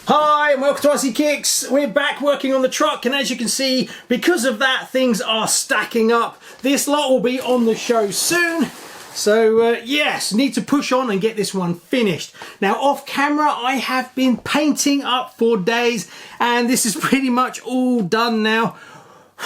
Hi and welcome to RCKicks. We're back working on the truck, and as you can see, because of that, things are stacking up. This lot will be on the show soon. So yes, need to push on and get this one finished. Now off camera, I have been painting up for days, and this is pretty much all done now.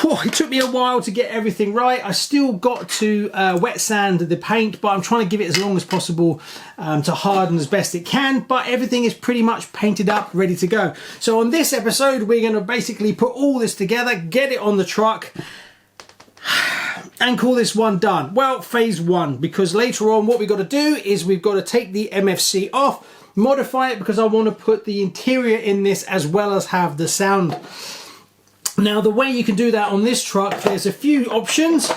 Whew, it took me a while to get everything right. I still got to wet sand the paint, but I'm trying to give it as long as possible to harden as best it can. But everything is pretty much painted up, ready to go. So on this episode, we're going to basically put all this together, get it on the truck, and call this one done. Well, phase one, because later on what we've got to do is we've got to take the MFC off, modify it, because I want to put the interior in this as well as have the sound. Now the way you can do that on this truck, there's a few options.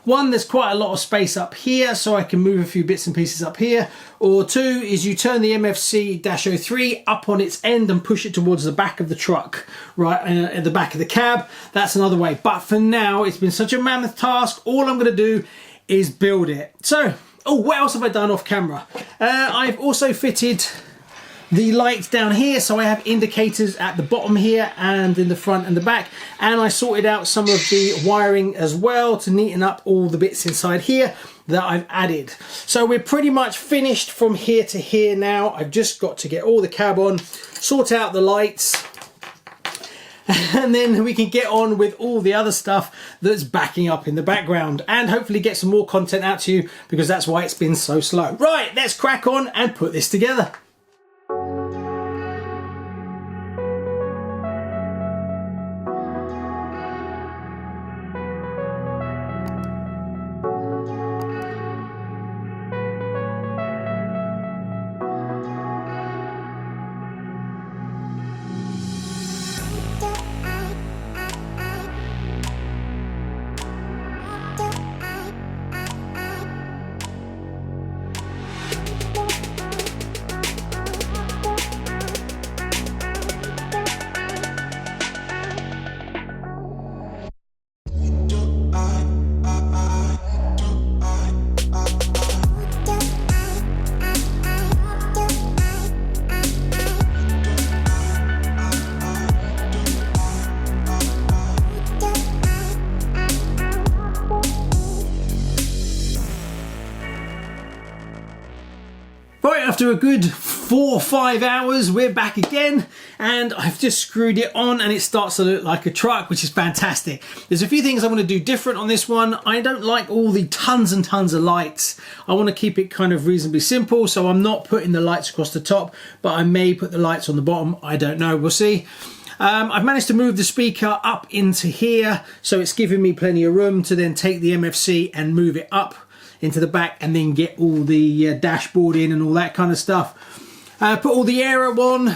One, there's quite a lot of space up here, so I can move a few bits and pieces up here. Or two is you turn the MFC-03 up on its end and push it towards the back of the truck, right at the back of the cab. That's another way. But for now, it's been such a mammoth task. All I'm going to do is build it. So, oh, what else have I done off camera? I've also fitted the lights down here, so I have indicators at the bottom here and in the front and the back, and I sorted out some of the wiring as well to neaten up all the bits inside here that I've added. So we're pretty much finished from here to here now. I've just got to get all the cab on, sort out the lights, and then we can get on with all the other stuff that's backing up in the background, and hopefully get some more content out to you, because that's why it's been so slow. Right, let's crack on and put this together. After a good 4 or 5 hours, we're back again, and I've just screwed it on and it starts to look like a truck, which is fantastic. There's a few things I want to do different on this one. I don't like all the tons and tons of lights. I want to keep it kind of reasonably simple, so I'm not putting the lights across the top, but I may put the lights on the bottom. I don't know, we'll see. I've managed to move the speaker up into here, so it's giving me plenty of room to then take the MFC and move it up into the back and then get all the dashboard in and all that kind of stuff. Put all the aero on.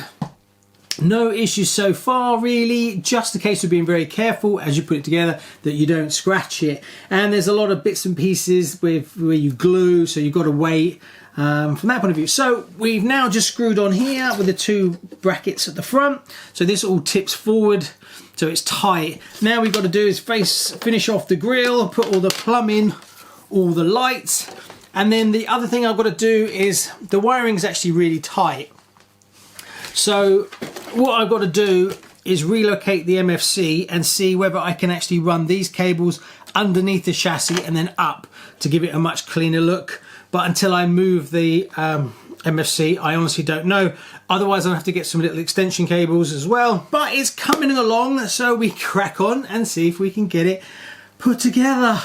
No issues so far really, just a case of being very careful as you put it together that you don't scratch it. And there's a lot of bits and pieces where you glue, so you've got to wait from that point of view. So we've now just screwed on here with the 2 brackets at the front, so this all tips forward so it's tight. Now we've got to do is finish off the grille, put all the plumbing, all the lights, and then the other thing I've got to do is the wiring is actually really tight. So what I've got to do is relocate the MFC and see whether I can actually run these cables underneath the chassis and then up to give it a much cleaner look. But until I move the MFC, I honestly don't know. Otherwise I'll have to get some little extension cables as well. But it's coming along, so we crack on and see if we can get it put together.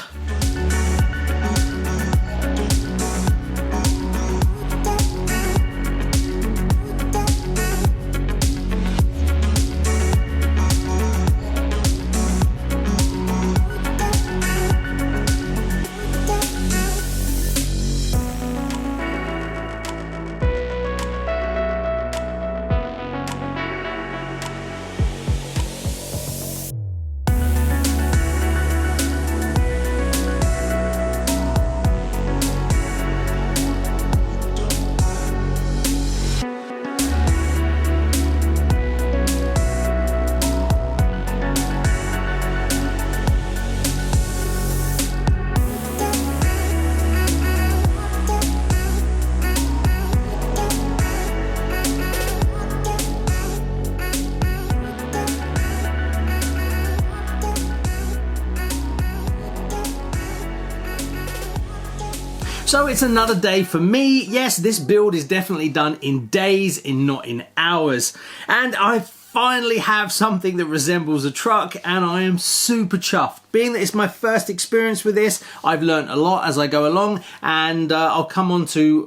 So it's another day for me. Yes, this build is definitely done in days and not in hours. And I finally have something that resembles a truck, and I am super chuffed. Being that it's my first experience with this, I've learned a lot as I go along, and I'll come on to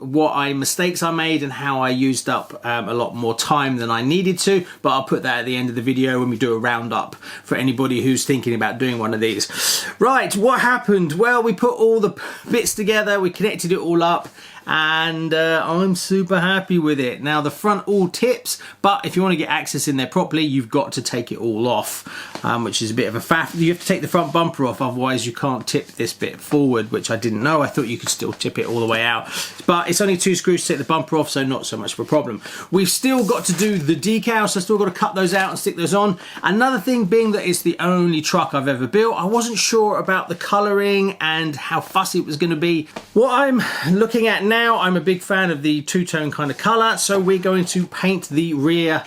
mistakes I made and how I used up a lot more time than I needed to, but I'll put that at the end of the video when we do a roundup for anybody who's thinking about doing one of these. Right, what happened? Well, we put all the bits together, we connected it all up, and I'm super happy with it. Now the front all tips, but if you want to get access in there properly, you've got to take it all off, which is a bit of a faff. You have to take the front bumper off, otherwise you can't tip this bit forward, which I didn't know. I thought you could still tip it all the way out, but it's only 2 screws to take the bumper off, so not so much of a problem. We've still got to do the decals, so I've still got to cut those out and stick those on. Another thing being that it's the only truck I've ever built, I wasn't sure about the colouring and how fussy it was going to be. What I'm looking at now, I'm a big fan of the two-tone kind of colour, so we're going to paint the rear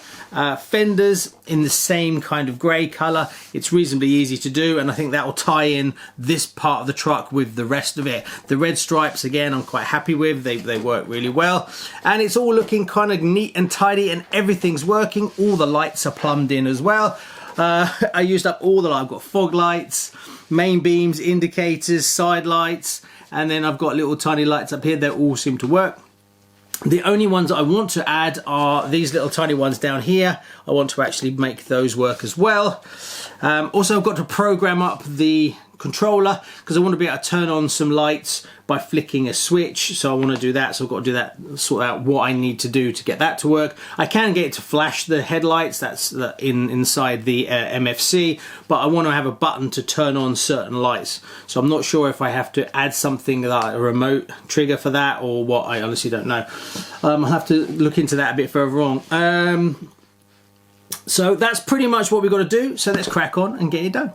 fenders in the same kind of grey colour. It's reasonably easy to do, and I think that will tie in this part of the truck with the rest of it. The red stripes, again, I'm quite happy with. They work really well, and it's all looking kind of neat and tidy, and everything's working. All the lights are plumbed in as well. I used up all the lights. I've got fog lights, main beams, indicators, side lights, and then I've got little tiny lights up here. They all seem to work. The only ones I want to add are these little tiny ones down here. I want to actually make those work as well. Also, I've got to program up the controller because I want to be able to turn on some lights by flicking a switch, so I want to do that. So I've got to do that, sort out what I need to do to get that to work. I can get it to flash the headlights, that's inside the MFC, but I want to have a button to turn on certain lights, so I'm not sure if I have to add something like a remote trigger for that or what. I honestly don't know. I'll have to look into that a bit further on. So that's pretty much what we've got to do, so let's crack on and get it done.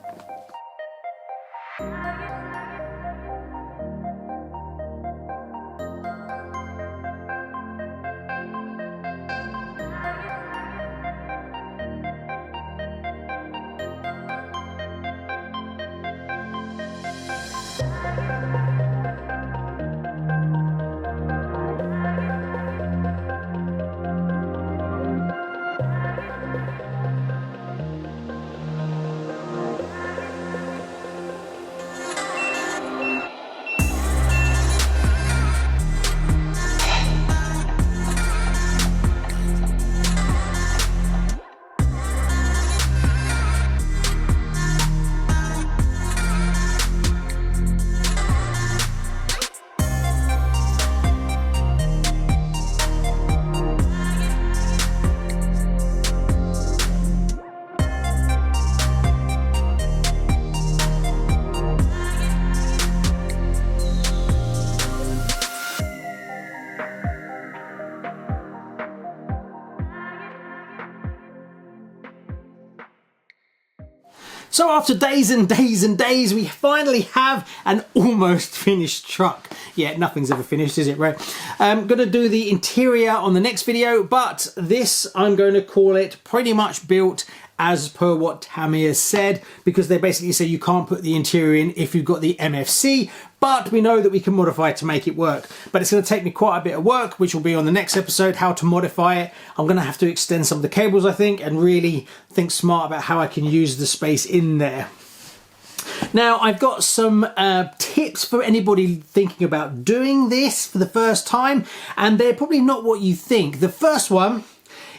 So after days and days and days, we finally have an almost finished truck. Yeah, nothing's ever finished, is it, right? I'm going to do the interior on the next video, but this, I'm going to call it pretty much built as per what Tamiya said, because they basically say you can't put the interior in if you've got the MFC, but we know that we can modify it to make it work. But it's going to take me quite a bit of work, which will be on the next episode, how to modify it. I'm going to have to extend some of the cables, I think, and really think smart about how I can use the space in there. Now, I've got some tips for anybody thinking about doing this for the first time, and they're probably not what you think. The first one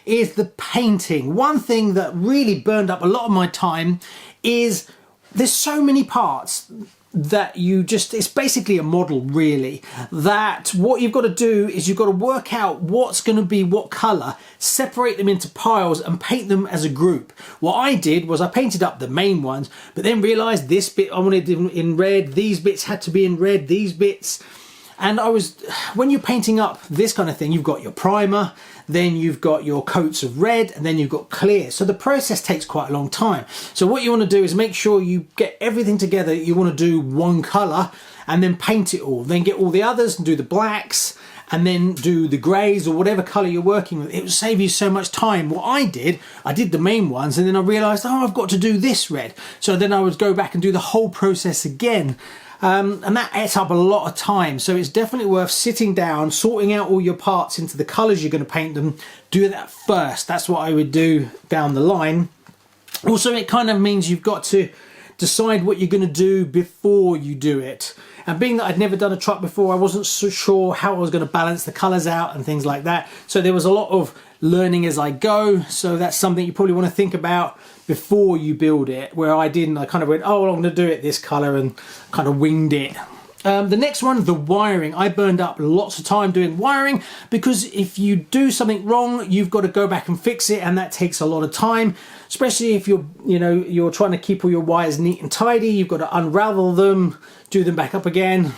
is the painting. One thing that really burned up a lot of my time is there's so many parts that it's basically a model really, that what you've got to do is you've got to work out what's going to be what colour, separate them into piles and paint them as a group. What I did was I painted up the main ones, but then realised this bit I wanted in red, these bits had to be in red, these bits. And when you're painting up this kind of thing, you've got your primer, then you've got your coats of red, and then you've got clear. So the process takes quite a long time. So what you want to do is make sure you get everything together. You want to do one colour and then paint it all. Then get all the others and do the blacks, and then do the greys or whatever colour you're working with. It would save you so much time. What I did the main ones, and then I realised, oh, I've got to do this red. So then I would go back and do the whole process again. And that ate up a lot of time. So it's definitely worth sitting down, sorting out all your parts into the colours you're going to paint them. Do that first. That's what I would do down the line. Also, it kind of means you've got to decide what you're going to do before you do it. And being that I'd never done a truck before, I wasn't so sure how I was going to balance the colours out and things like that. So there was a lot of learning as I go. So that's something you probably want to think about before you build it. Where I didn't, I kind of went, oh, well, I'm going to do it this colour, and kind of winged it. The next one, the wiring. I burned up lots of time doing wiring, because if you do something wrong, you've got to go back and fix it, and that takes a lot of time, especially if you're trying to keep all your wires neat and tidy. You've got to unravel them, do them back up again.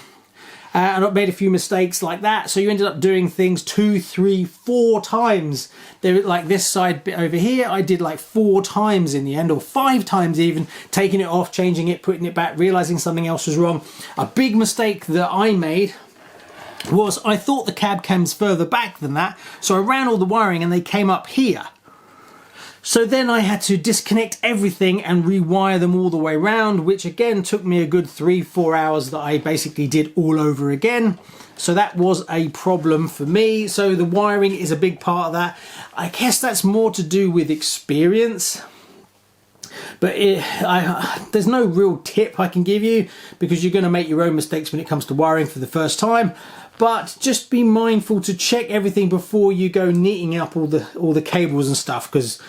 And I've made a few mistakes like that, so you ended up doing things 2, 3, 4 times. There, like this side bit over here, I did like 4 times in the end, or 5 times even, taking it off, changing it, putting it back, realizing something else was wrong. A big mistake that I made was I thought the cab cams further back than that, so I ran all the wiring and they came up here. So then I had to disconnect everything and rewire them all the way around, which again took me a good 3-4 hours that I basically did all over again. So that was a problem for me. So the wiring is a big part of that. I guess that's more to do with experience. But there's no real tip I can give you, because you're going to make your own mistakes when it comes to wiring for the first time. But just be mindful to check everything before you go neating up all the cables and stuff, because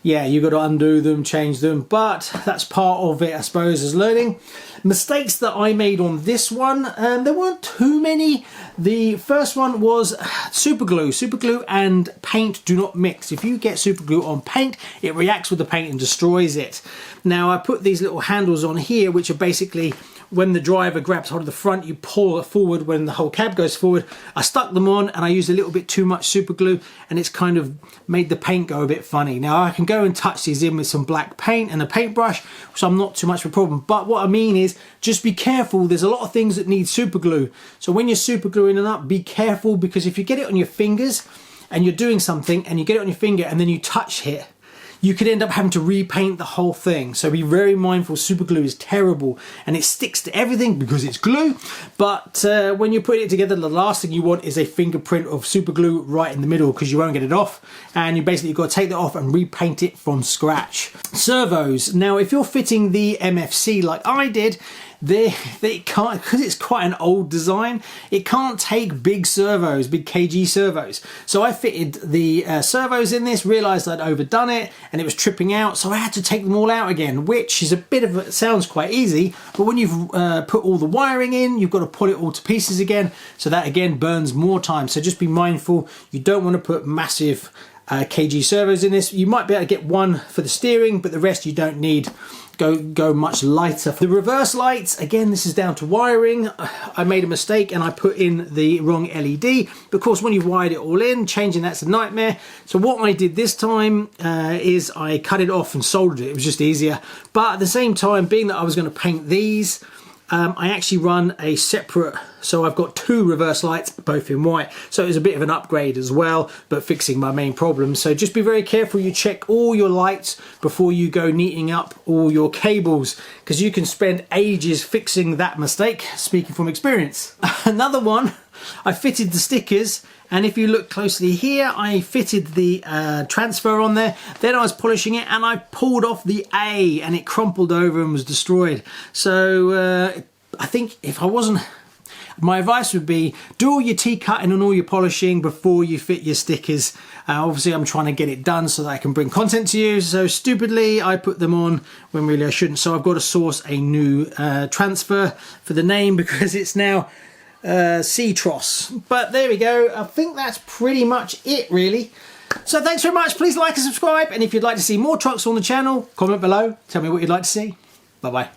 yeah, you got to undo them, change them, but that's part of it, I suppose, as learning. Mistakes that I made on this one, there weren't too many. The first one was super glue. Super glue and paint do not mix. If you get super glue on paint, it reacts with the paint and destroys it. Now, I put these little handles on here, which are basically, when the driver grabs hold of the front, you pull it forward when the whole cab goes forward. I stuck them on, and I used a little bit too much super glue, and it's kind of made the paint go a bit funny. Now I can go and touch these in with some black paint and a paintbrush, so I'm not too much of a problem. But what I mean is, just be careful. There's a lot of things that need super glue. So when you're super gluing it up, be careful, because if you get it on your fingers and you're doing something and you get it on your finger and then you touch it, you could end up having to repaint the whole thing. So be very mindful. Super glue is terrible, and it sticks to everything because it's glue. But when you put it together, the last thing you want is a fingerprint of super glue right in the middle, because you won't get it off, and you basically got to take that off and repaint it from scratch. Servos. Now, if you're fitting the MFC like I did, they can't, because it's quite an old design, it can't take big servos, big kg servos. So I fitted the servos in this, realized I'd overdone it and it was tripping out, so I had to take them all out again, which is a bit of it sounds quite easy, but when you've put all the wiring in, you've got to pull it all to pieces again, so that again burns more time. So just be mindful, you don't want to put massive kg servos in this. You might be able to get one for the steering, but the rest you don't need. Go much lighter. The reverse lights, again, this is down to wiring. I made a mistake and I put in the wrong LED. But of course, when you've wired it all in, changing that's a nightmare. So what I did this time is I cut it off and soldered it. It was just easier. But at the same time, being that I was going to paint these, I actually run a separate, so I've got 2 reverse lights, both in white. So it was a bit of an upgrade as well, but fixing my main problem. So just be very careful, you check all your lights before you go neating up all your cables, because you can spend ages fixing that mistake, speaking from experience. Another one, I fitted the stickers, and if you look closely here, I fitted the transfer on there, then I was polishing it and I pulled off the A and it crumpled over and was destroyed. So I think if I wasn't, my advice would be do all your T-cutting and all your polishing before you fit your stickers. Obviously I'm trying to get it done so that I can bring content to you, so stupidly I put them on when really I shouldn't. So I've got to source a new transfer for the name, because it's now Actros. But there we go. I think that's pretty much it, really. So thanks very much. Please like and subscribe, and if you'd like to see more trucks on the channel, comment below, tell me what you'd like to see. Bye bye.